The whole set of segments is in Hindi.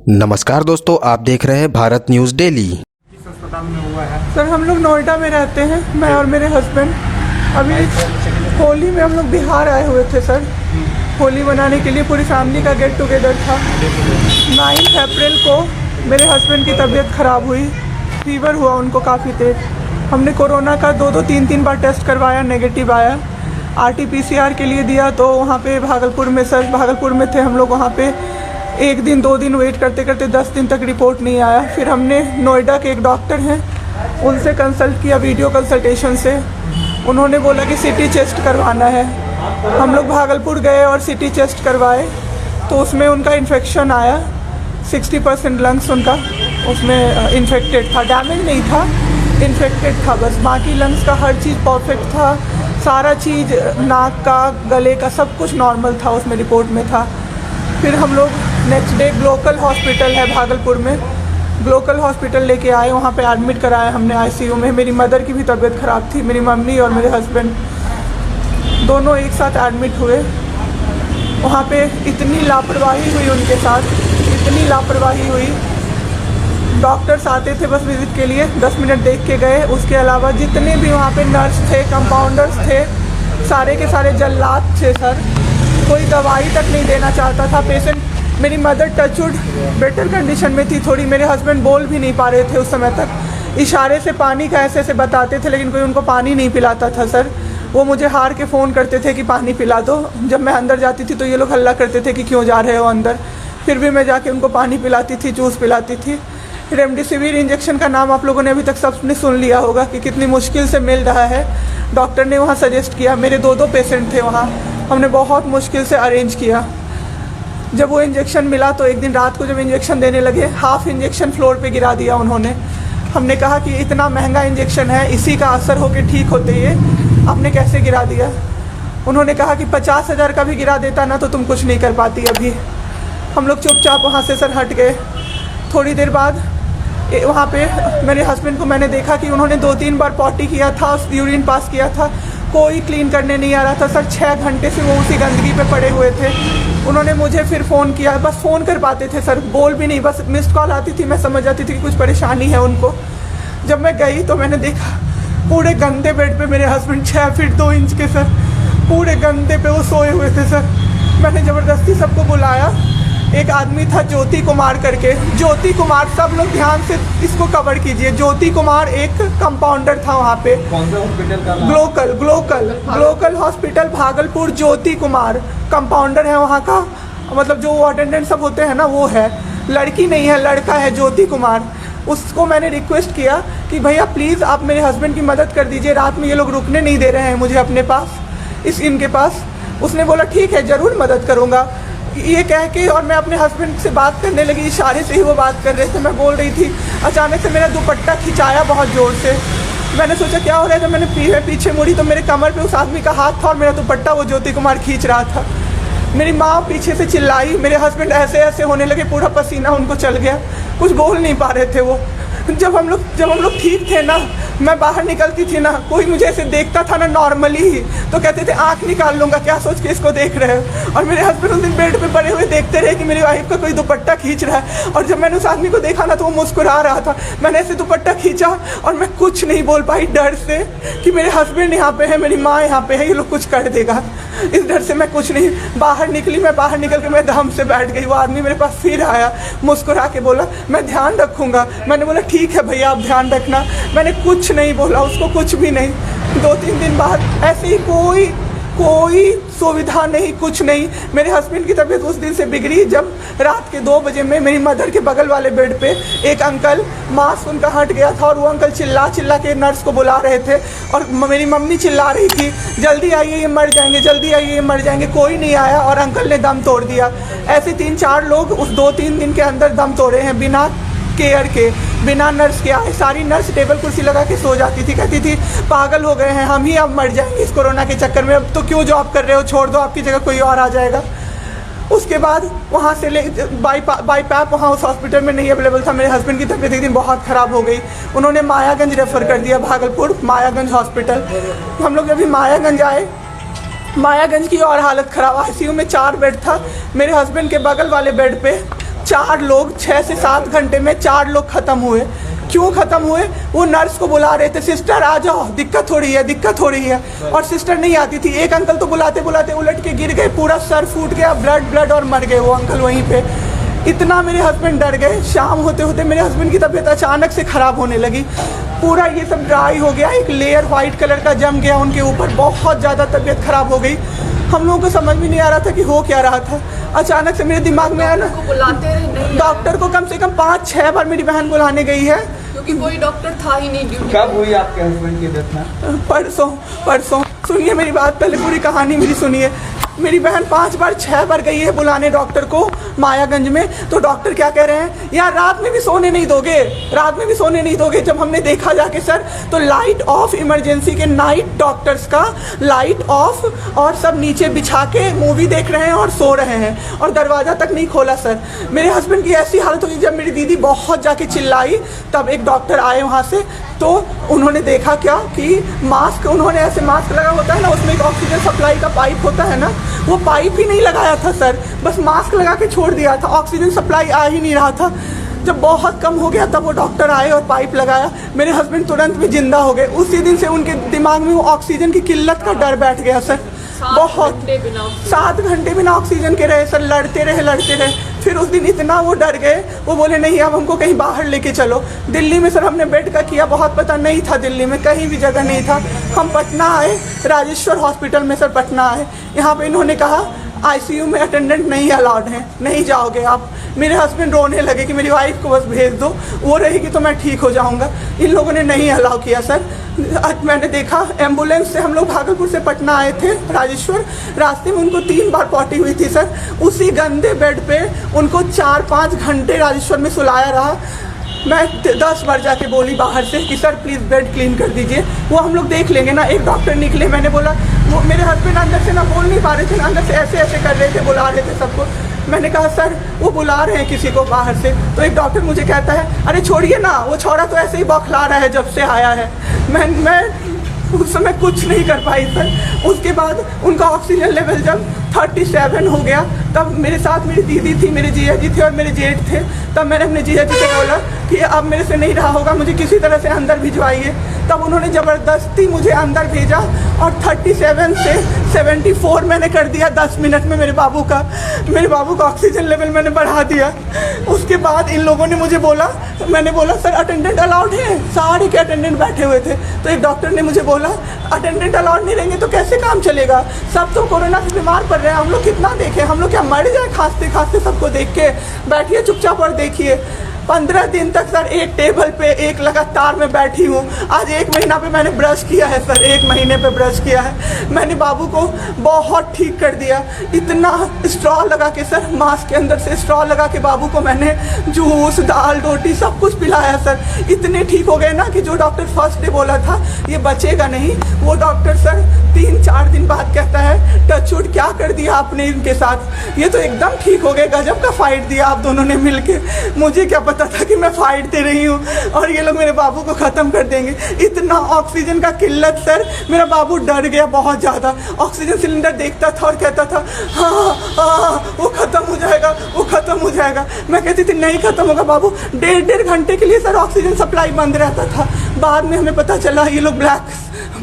नमस्कार दोस्तों, आप देख रहे हैं भारत न्यूज़ डेली। किस अस्पताल में हुआ है? सर हम लोग नोएडा में रहते हैं, मैं और मेरे हस्बैंड। अभी होली में हम लोग बिहार आए हुए थे सर, होली मनाने के लिए पूरी फैमिली का गेट टुगेदर था। 9 अप्रैल को मेरे हस्बैंड की तबीयत ख़राब हुई, फीवर हुआ उनको काफ़ी तेज। हमने कोरोना का 2-3 बार टेस्ट करवाया, नेगेटिव आया। RT-PCR के लिए दिया तो वहाँ पे भागलपुर में थे हम लोग। वहाँ पे 1 दिन 2 दिन वेट करते करते 10 दिन तक रिपोर्ट नहीं आया। फिर हमने नोएडा के एक डॉक्टर हैं, उनसे कंसल्ट किया वीडियो कंसल्टेशन से। उन्होंने बोला कि CT चेस्ट करवाना है। हम लोग भागलपुर गए और CT चेस्ट करवाए तो उसमें उनका इन्फेक्शन आया। 60% लंग्स उनका उसमें इन्फेक्टेड था, डैमेज नहीं था, इन्फेक्टेड था बस। बाकी लंग्स का हर चीज़ परफेक्ट था, सारा चीज़ नाक का गले का सब कुछ नॉर्मल था, उसमें रिपोर्ट में था। फिर हम लोग नेक्स्ट डे ग्लोकल हॉस्पिटल है भागलपुर में, ग्लोकल हॉस्पिटल लेके आए। वहाँ पे एडमिट कराया हमने ICU में। मेरी मदर की भी तबीयत ख़राब थी, मेरी मम्मी और मेरे हस्बैंड दोनों एक साथ एडमिट हुए। वहाँ पे इतनी लापरवाही हुई उनके साथ, इतनी लापरवाही हुई। डॉक्टर्स आते थे बस विज़िट के लिए, 10 मिनट देख के गए। उसके अलावा जितने भी वहाँ पे नर्स थे, कंपाउंडर्स थे, सारे के सारे जल्लाद थे सर। कोई दवाई तक नहीं देना चाहता था पेशेंट। मेरी मदर टचवुड बेटर कंडीशन में थी थोड़ी, मेरे हस्बैंड बोल भी नहीं पा रहे थे उस समय तक। इशारे से पानी का ऐसे ऐसे बताते थे, लेकिन कोई उनको पानी नहीं पिलाता था सर। वो मुझे हार के फ़ोन करते थे कि पानी पिला दो। जब मैं अंदर जाती थी तो ये लोग हल्ला करते थे कि क्यों जा रहे हो अंदर। फिर भी मैं जाके उनको पानी पिलाती थी, जूस पिलाती थी। रेमडेसिविर इंजेक्शन का नाम आप लोगों ने अभी तक सबने सुन लिया होगा कि कितनी मुश्किल से मिल रहा है। डॉक्टर ने वहाँ सजेस्ट किया, मेरे 2 पेशेंट थे वहाँ, हमने बहुत मुश्किल से अरेंज किया। जब वो इंजेक्शन मिला तो एक दिन रात को जब इंजेक्शन देने लगे, हाफ इंजेक्शन फ्लोर पे गिरा दिया उन्होंने। हमने कहा कि इतना महंगा इंजेक्शन है, इसी का असर होके ठीक होते ये आपने कैसे गिरा दिया। उन्होंने कहा कि 50,000 का भी गिरा देता ना तो तुम कुछ नहीं कर पाती अभी। हम लोग चुपचाप वहाँ से सर हट गए। थोड़ी देर बाद वहाँ पे मेरे हस्बैंड को मैंने देखा कि उन्होंने 2-3 बार पॉटी किया था, यूरिन पास किया था, कोई क्लीन करने नहीं आ रहा था सर। 6 घंटे से वो उसी गंदगी पे पड़े हुए थे। उन्होंने मुझे फिर फ़ोन किया, बस फ़ोन कर पाते थे सर, बोल भी नहीं, बस मिस्ड कॉल आती थी, मैं समझ जाती थी कि कुछ परेशानी है उनको। जब मैं गई तो मैंने देखा पूरे गंदे बेड पे मेरे हस्बैंड 6 फीट 2 इंच के सर, पूरे गंदे पे वो सोए हुए थे सर। मैंने ज़बरदस्ती सबको बुलाया। एक आदमी था ज्योति कुमार करके, ज्योति कुमार, सब लोग ध्यान से इसको कवर कीजिए। ज्योति कुमार एक कंपाउंडर था वहाँ पे। कौन सा हॉस्पिटल का? Glocal hospital Bhagalpur. Jyoti Kumar compounder है वहाँ का, मतलब जो अटेंडेंट सब होते हैं ना वो है, लड़की नहीं है लड़का है, ज्योति कुमार। उसको मैंने रिक्वेस्ट किया कि भैया प्लीज़ आप मेरे हस्बैंड की मदद कर दीजिए, रात में ये लोग रुकने नहीं दे रहे हैं मुझे अपने पास, इनके पास। उसने बोला ठीक है ज़रूर मदद करूँगा, ये कह के, और मैं अपने हस्बैंड से बात करने लगी। इशारे से ही वो बात कर रहे थे, मैं बोल रही थी। अचानक से मेरा दुपट्टा खिंचाया बहुत ज़ोर से। मैंने सोचा क्या हो रहा है, जब मैंने पीछे मुड़ी तो मेरे कमर पे उस आदमी का हाथ था और मेरा दुपट्टा वो ज्योति कुमार खींच रहा था। मेरी माँ पीछे से चिल्लाई, मेरे हस्बैंड ऐसे ऐसे होने लगे, पूरा पसीना उनको चल गया, कुछ बोल नहीं पा रहे थे वो। जब हम लोग ठीक थे ना, मैं बाहर निकलती थी ना, कोई मुझे ऐसे देखता था ना नॉर्मली ही तो कहते थे आँख निकाल लूँगा, क्या सोच के इसको देख रहे हो। और मेरे हस्बैंड उस दिन बेड पे पड़े हुए देखते रहे कि मेरी वाइफ का कोई दुपट्टा खींच रहा है। और जब मैंने उस आदमी को देखा ना तो वो मुस्कुरा रहा था। मैंने ऐसे दुपट्टा खींचा और मैं कुछ नहीं बोल पाई, डर से कि मेरे हस्बैंड यहाँ पे है, मेरी माँ यहाँ पे है, ये लोग कुछ कर देगा, इस डर से मैं कुछ नहीं बाहर निकली। मैं बाहर निकल के मैं दम से बैठ गई। वो आदमी मेरे पास फिर आया, मुस्कुरा के बोला मैं ध्यान रखूँगा। मैंने बोला ठीक है भैया आप ध्यान रखना। मैंने कुछ नहीं बोला उसको, कुछ भी नहीं। 2-3 दिन बाद ऐसे ही कोई सुविधा नहीं, कुछ नहीं। मेरे हस्बैंड की तबीयत उस दिन से बिगड़ी जब रात के 2 बजे में मेरी मदर के बगल वाले बेड पे एक अंकल, मास्क उनका हट गया था और वो अंकल चिल्ला के नर्स को बुला रहे थे। और मेरी मम्मी चिल्ला रही थी जल्दी आइए ये मर जाएंगे, जल्दी आइए ये मर जाएंगे। कोई नहीं आया और अंकल ने दम तोड़ दिया। ऐसे 3-4 लोग उस 2-3 दिन के अंदर दम तोड़े हैं, बिना केयर के, बिना नर्स के आए। सारी नर्स टेबल कुर्सी लगा के सो जाती थी, कहती थी पागल हो गए हैं हम ही, अब मर जाएंगे इस कोरोना के चक्कर में, अब तो क्यों जॉब कर रहे हो, छोड़ दो, आपकी जगह कोई और आ जाएगा। उसके बाद वहाँ से बाई पैप वहाँ उस हॉस्पिटल में नहीं अवेलेबल था। मेरे हस्बैंड की तबीयत एक दिन बहुत ख़राब हो गई, उन्होंने मायागंज रेफ़र कर दिया, भागलपुर मायागंज हॉस्पिटल। हम लोग अभी मायागंज आए, मायागंज की और हालत ख़राब, ICU में 4 बेड था। मेरे हस्बैंड के बगल वाले बेड पे 4 लोग 6 से 7 घंटे में 4 लोग ख़त्म हुए। क्यों ख़त्म हुए? वो नर्स को बुला रहे थे, सिस्टर आ जाओ, दिक्कत हो रही है, दिक्कत हो रही है, और सिस्टर नहीं आती थी। एक अंकल तो बुलाते बुलाते उलट के गिर गए, पूरा सर फूट गया, ब्लड और मर गए वो अंकल वहीं पे। इतना मेरे हस्बैंड डर गए। शाम होते होते मेरे हस्बैंड की तबीयत अचानक से ख़राब होने लगी, पूरा ये सब ड्राई हो गया, एक लेयर वाइट कलर का जम गया उनके ऊपर, बहुत ज़्यादा तबीयत ख़राब हो गई। हम लोगों को समझ में नहीं आ रहा था कि हो क्या रहा था। अचानक से मेरे दिमाग में आया ना, बुलाते रहे नहीं डॉक्टर को कम से कम 5-6 बार मेरी बहन बुलाने गई है, क्योंकि कोई डॉक्टर था ही नहीं ड्यूटी। कब हुई आपके हस्बैंड की डेथ में? परसों सुनिए मेरी बात, पहले पूरी कहानी मेरी सुनिए। मेरी बहन 5 बार 6 बार गई है बुलाने डॉक्टर को मायागंज में, तो डॉक्टर क्या कह रहे हैं, यार रात में भी सोने नहीं दोगे, रात में भी सोने नहीं दोगे। जब हमने देखा जाके सर, तो लाइट ऑफ, इमरजेंसी के नाइट डॉक्टर्स का लाइट ऑफ, और सब नीचे बिछा के मूवी देख रहे हैं और सो रहे हैं, और दरवाज़ा तक नहीं खोला सर। मेरे हस्बैंड की ऐसी हालत हुई, जब मेरी दीदी बहुत जाके चिल्लाई, तब एक डॉक्टर आए वहाँ से, तो उन्होंने देखा क्या कि मास्क, उन्होंने ऐसे मास्क लगा होता है ना, उसमें एक ऑक्सीजन सप्लाई का पाइप होता है ना, वो पाइप ही नहीं लगाया था सर, बस मास्क लगा के छोड़ दिया था, ऑक्सीजन सप्लाई आ ही नहीं रहा था। जब बहुत कम हो गया तब वो डॉक्टर आए और पाइप लगाया, मेरे हस्बैंड तुरंत में जिंदा हो गए। उसी दिन से उनके दिमाग में वो ऑक्सीजन की किल्लत का डर बैठ गया सर। बहुत 7 घंटे बिना ऑक्सीजन के रहे सर, लड़ते रहे। फिर उस दिन इतना वो डर गए, वो बोले नहीं अब हमको कहीं बाहर लेके चलो। दिल्ली में सर हमने बेड का किया, बहुत पता नहीं था, दिल्ली में कहीं भी जगह नहीं था। हम पटना आए, राजेश्वर हॉस्पिटल में सर पटना आए। यहाँ पे इन्होंने कहा आईसीयू में अटेंडेंट नहीं अलाउड है, नहीं जाओगे आप। मेरे हस्बैंड रोने लगे कि मेरी वाइफ को बस भेज दो, वो रहेगी तो मैं ठीक हो जाऊंगा। इन लोगों ने नहीं अलाउ किया सर। आज मैंने देखा, एम्बुलेंस से हम लोग भागलपुर से पटना आए थे राजेश्वर, रास्ते में उनको 3 बार पॉटी हुई थी सर। उसी गंदे बेड पे उनको 4-5 घंटे राजेश्वर में सुलाया रहा। मैं 10 बार जाके बोली बाहर से कि सर प्लीज़ बेड क्लीन कर दीजिए, वो हम लोग देख लेंगे ना। एक डॉक्टर निकले, मैंने बोला, वो मेरे हस्बैंड अंदर से ना बोल नहीं पा रहे थे ना, अंदर से ऐसे ऐसे कर रहे थे, बुला रहे थे सबको। मैंने कहा सर वो बुला रहे हैं किसी को बाहर से, तो एक डॉक्टर मुझे कहता है अरे छोड़िए ना, वो छोरा तो ऐसे ही बौखला रहा है जब से आया है। मैं उस समय कुछ नहीं कर पाई सर। उसके बाद उनका ऑक्सीजन लेवल जब 37 हो गया, तब मेरे साथ मेरी दीदी थी, मेरे जीजा जी थे और मेरे जेठ थे। तब मैंने अपने जीजा जी से बोला कि अब मेरे से नहीं रहा होगा, मुझे किसी तरह से अंदर भिजवाइए। तब उन्होंने ज़बरदस्ती मुझे अंदर भेजा और 37 से 74 मैंने कर दिया 10 मिनट में। मेरे बाबू का ऑक्सीजन लेवल मैंने बढ़ा दिया। उसके बाद इन लोगों ने मुझे बोला, मैंने बोला सर अटेंडेंट अलाउड है, सारे के अटेंडेंट बैठे हुए थे। तो एक डॉक्टर ने मुझे बोला अटेंडेंट अलाउड नहीं रहेंगे तो कैसे काम चलेगा, सब तो कोरोना से बीमार पड़ रहे हैं, हम लोग कितना देखें, हम लोग क्या मर जाए खांसते खांसते सबको देख के। बैठिए चुपचाप और देखिए। 15 दिन तक सर एक टेबल पे एक लगातार मैं बैठी हूँ। आज 1 महीना पे मैंने ब्रश किया है सर, 1 महीने पे ब्रश किया है मैंने। बाबू को बहुत ठीक कर दिया, इतना स्ट्रॉ लगा के सर, मास्क के अंदर से स्ट्रॉ लगा के बाबू को मैंने जूस, दाल, रोटी सब कुछ पिलाया सर। इतने ठीक हो गए ना कि जो डॉक्टर फर्स्ट डे बोला था ये बचेगा नहीं, वो डॉक्टर सर 3-4 दिन बाद कहता है टचवुड क्या कर दिया आपने इनके साथ, ये तो एकदम ठीक हो गए, गजब का फाइट दिया आप दोनों ने मिलके। मुझे क्या पता था कि मैं फाइट दे रही हूँ और ये लोग मेरे बाबू को ख़त्म कर देंगे। इतना ऑक्सीजन का किल्लत सर, मेरा बाबू डर गया बहुत ज़्यादा। ऑक्सीजन सिलेंडर देखता था और कहता था हाँ वो ख़त्म हो जाएगा, वो ख़त्म हो जाएगा। मैं कहती थी नहीं ख़त्म होगा बाबू। 1.5 घंटे के लिए सर ऑक्सीजन सप्लाई बंद रहता था। बाद में हमें पता चला ये लोग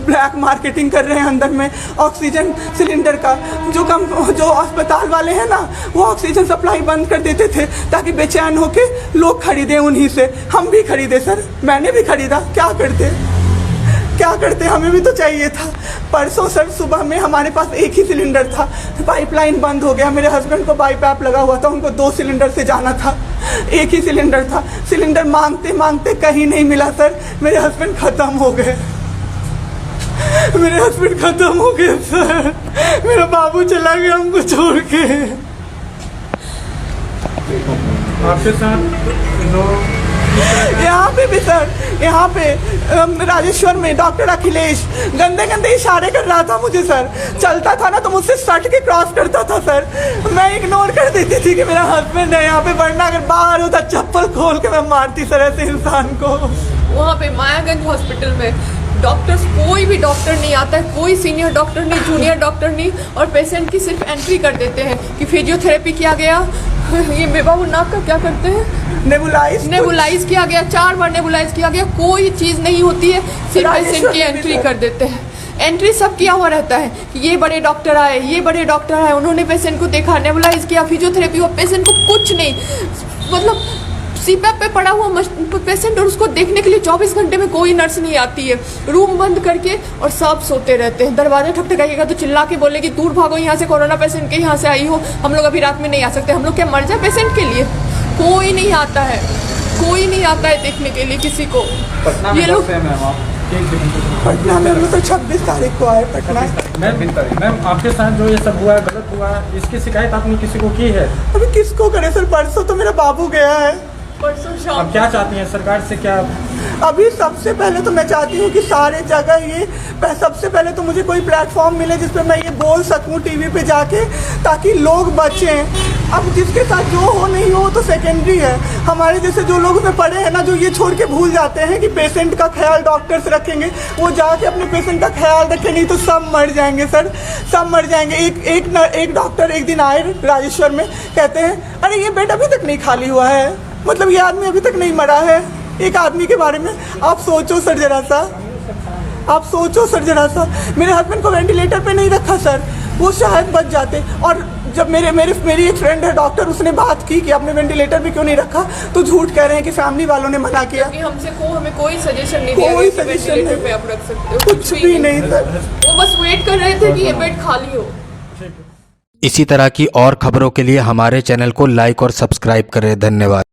ब्लैक मार्केटिंग कर रहे हैं अंदर में ऑक्सीजन सिलेंडर का। जो अस्पताल वाले हैं ना, वो ऑक्सीजन सप्लाई बंद कर देते थे ताकि बेचैन होके लोग खरीदें उन्हीं से। हम भी खरीदे सर, मैंने भी खरीदा, क्या करते हमें भी तो चाहिए था। परसों सर सुबह में हमारे पास एक ही सिलेंडर था, पाइपलाइन बंद हो गया। मेरे हस्बैंड को बाईपैप लगा हुआ था, उनको 2 सिलेंडर से जाना था, एक ही सिलेंडर था। सिलेंडर मांगते मांगते कहीं नहीं मिला सर, मेरे हस्बैंड ख़त्म हो गए। सर, मेरा बाबू चला गया हमको छोड़ के। आपके साथ लोग यहाँ पे भी सर, यहाँ पे राजेश्वर में डॉक्टर अखिलेश गंदे गंदे इशारे कर रहा था मुझे सर। चलता था ना तो मुझसे सट के क्रॉस करता था सर, मैं इग्नोर कर देती थी कि मेरा हस्बैंड है यहाँ पे, वरना अगर बाहर होता चप्पल खोल के मैं मारती सर ऐसे इंसान को। वहाँ पे मायागंज हॉस्पिटल में डॉक्टर्स कोई भी डॉक्टर नहीं आता है, कोई सीनियर डॉक्टर नहीं, जूनियर डॉक्टर नहीं, और पेशेंट की सिर्फ एंट्री कर देते हैं कि फिजियोथेरेपी किया गया, ये बेबाबू नाक का क्या करते हैं, नेबुलाइज किया गया, 4 बार नेबुलाइज किया गया, कोई चीज़ नहीं होती है, सिर्फ पेशेंट की एंट्री कर देते हैं। एंट्री सब किया हुआ रहता है कि ये बड़े डॉक्टर आए, ये बड़े डॉक्टर आए, उन्होंने पेशेंट को देखा, नेबुलाइज किया, फिजियोथेरेपी हुआ, पेशेंट को कुछ नहीं, मतलब सीपैप पे पड़ा हुआ पेशेंट, और उसको देखने के लिए 24 घंटे में कोई नर्स नहीं आती है, रूम बंद करके, और सब सोते रहते हैं। दरवाजा ठकठकाइएगा तो चिल्ला के बोलेगी दूर भागो यहाँ से, कोरोना पेशेंट के यहाँ से आई हो, हम लोग अभी रात में नहीं आ सकते, हम लोग क्या मर जाए पेशेंट के लिए? कोई नहीं आता है, कोई नहीं आता है देखने के लिए किसी को। पटना में ये लोग कब से हैं मैम आप? पटना में हम लोग तो 26 तारीख को आए पटना। मैम आपके साथ जो ये सब हुआ है, गलत हुआ है, इसकी शिकायत आपने किसी को की है? अभी किसको करे सर? परसों तो मेरा बाबू गया है। परसों शाम अब क्या चाहती हैं सरकार से? क्या अभी सबसे पहले तो मैं चाहती हूँ कि सारे जगह ये सबसे पहले तो मुझे कोई प्लेटफॉर्म मिले जिस पे मैं ये बोल सकूँ टीवी पे जाके, ताकि लोग बचें। अब जिसके साथ जो हो नहीं हो तो सेकेंडरी है। हमारे जैसे जो लोग उसमें पड़े हैं ना, जो ये छोड़ के भूल जाते हैं कि पेशेंट का ख्याल डॉक्टर्स रखेंगे, वो जाके अपने पेशेंट का ख्याल रखें, नहीं तो सब मर जाएंगे सर, सब मर जाएंगे। एक डॉक्टर एक दिन आए राजेश्वर में, कहते हैं अरे ये बेड अभी तक नहीं खाली हुआ है, मतलब ये आदमी अभी तक नहीं मरा है। एक आदमी के बारे में आप सोचो सर जरा सा, आप सोचो सर जरा सा। मेरे हस्बैंड को वेंटिलेटर पे नहीं रखा सर, वो शायद बच जाते। और जब मेरी एक फ्रेंड है डॉक्टर, उसने बात की कि आपने वेंटिलेटर पे क्यों नहीं रखा, तो झूठ कह रहे हैं कि फैमिली वालों ने मना किया। हमें कोई सजेशन नहीं दिया कोई गया कि सजेशन वेंटिलेटर नहीं, पे आप रख सकते हो, कुछ भी नहीं सर। वो बस वेट कर रहे थे कि ये बेड खाली हो। इसी तरह की और खबरों के लिए हमारे चैनल को लाइक और सब्सक्राइब करें। धन्यवाद।